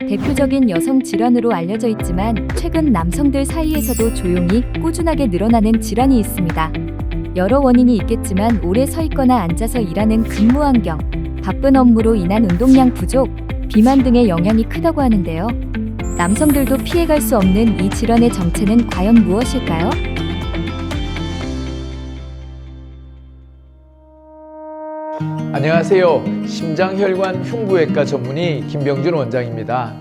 대표적인 여성 질환으로 알려져 있지만 최근 남성들 사이에서도 조용히 꾸준하게 늘어나는 질환이 있습니다. 여러 원인이 있겠지만 오래 서 있거나 앉아서 일하는 근무 환경, 바쁜 업무로 인한 운동량 부족, 비만 등의 영향이 크다고 하는데요. 남성들도 피해갈 수 없는 이 질환의 정체는 과연 무엇일까요? 안녕하세요. 심장혈관 흉부외과 전문의 김병준 원장입니다.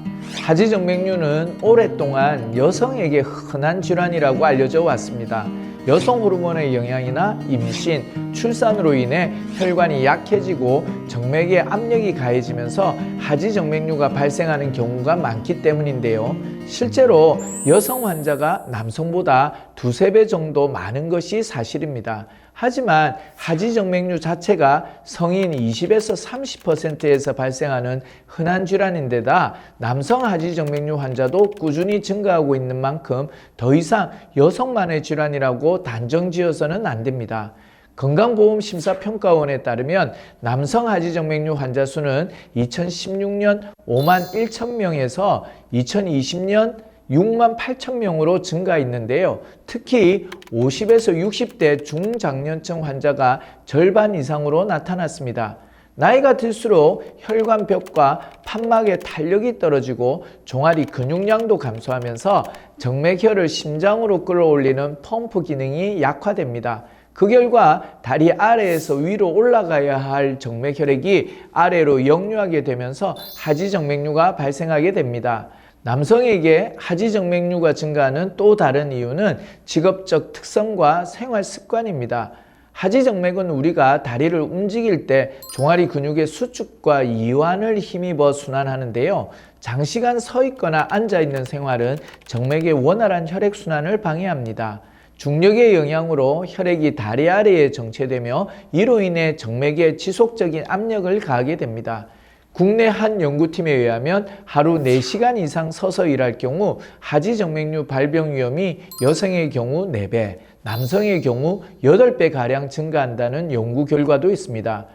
하지정맥류는 오랫동안 여성에게 흔한 질환이라고 알려져 왔습니다. 여성 호르몬의 영향이나 임신, 출산으로 인해 혈관이 약해지고 정맥에 압력이 가해지면서 하지정맥류가 발생하는 경우가 많기 때문인데요. 실제로 여성 환자가 남성보다 2~3배 정도 많은 것이 사실입니다. 하지만 하지정맥류 자체가 성인 20에서 30%에서 발생하는 흔한 질환인데다 남성 하지정맥류 환자도 꾸준히 증가하고 있는 만큼 더 이상 여성만의 질환이라고 단정지어서는 안 됩니다. 건강보험심사평가원에 따르면 남성 하지정맥류 환자 수는 2016년 5만 1천 명에서 2020년 6만 8천 명으로 증가했는데요. 특히 50에서 60대 중장년층 환자가 절반 이상으로 나타났습니다. 나이가 들수록 혈관벽과 판막의 탄력이 떨어지고 종아리 근육량도 감소하면서 정맥혈을 심장으로 끌어올리는 펌프 기능이 약화됩니다. 그 결과 다리 아래에서 위로 올라가야 할 정맥혈액이 아래로 역류하게 되면서 하지정맥류가 발생하게 됩니다. 남성에게 하지정맥류가 증가하는 또 다른 이유는 직업적 특성과 생활 습관입니다. 하지정맥은 우리가 다리를 움직일 때 종아리 근육의 수축과 이완을 힘입어 순환하는데요. 장시간 서 있거나 앉아 있는 생활은 정맥의 원활한 혈액순환을 방해합니다. 중력의 영향으로 혈액이 다리 아래에 정체되며 이로 인해 정맥에 지속적인 압력을 가하게 됩니다. 국내 한 연구팀에 의하면 하루 4시간 이상 서서 일할 경우 하지정맥류 발병 위험이 여성의 경우 4배, 남성의 경우 8배가량 증가한다는 연구 결과도 있습니다.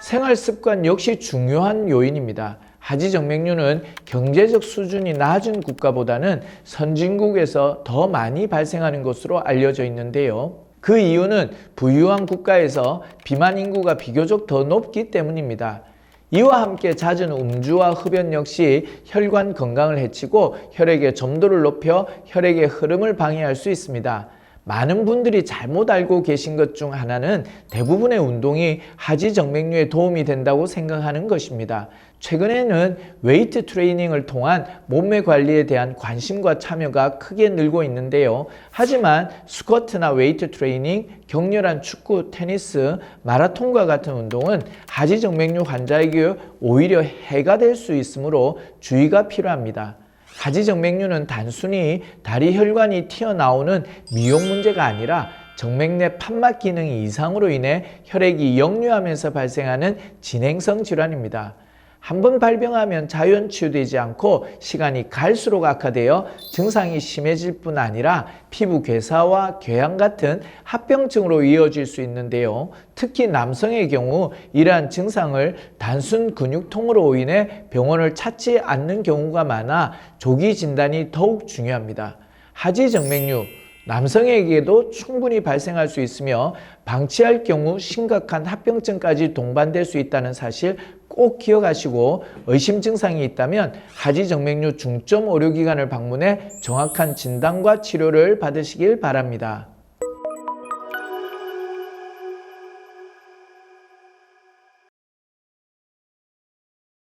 생활습관 역시 중요한 요인입니다. 하지정맥류는 경제적 수준이 낮은 국가보다는 선진국에서 더 많이 발생하는 것으로 알려져 있는데요. 그 이유는 부유한 국가에서 비만 인구가 비교적 더 높기 때문입니다. 이와 함께 잦은 음주와 흡연 역시 혈관 건강을 해치고 혈액의 점도를 높여 혈액의 흐름을 방해할 수 있습니다. 많은 분들이 잘못 알고 계신 것 중 하나는 대부분의 운동이 하지정맥류에 도움이 된다고 생각하는 것입니다. 최근에는 웨이트 트레이닝을 통한 몸매 관리에 대한 관심과 참여가 크게 늘고 있는데요. 하지만 스쿼트나 웨이트 트레이닝, 격렬한 축구, 테니스, 마라톤과 같은 운동은 하지정맥류 환자에게 오히려 해가 될 수 있으므로 주의가 필요합니다. 하지정맥류는 단순히 다리 혈관이 튀어나오는 미용 문제가 아니라 정맥 내 판막 기능이 이상으로 인해 혈액이 역류하면서 발생하는 진행성 질환입니다. 한번 발병하면 자연 치유되지 않고 시간이 갈수록 악화되어 증상이 심해질 뿐 아니라 피부 괴사와 궤양 같은 합병증으로 이어질 수 있는데요. 특히 남성의 경우 이러한 증상을 단순 근육통으로 인해 병원을 찾지 않는 경우가 많아 조기 진단이 더욱 중요합니다. 하지정맥류 남성에게도 충분히 발생할 수 있으며 방치할 경우 심각한 합병증까지 동반될 수 있다는 사실 꼭 기억하시고 의심 증상이 있다면 하지정맥류 중점 의료기관을 방문해 정확한 진단과 치료를 받으시길 바랍니다.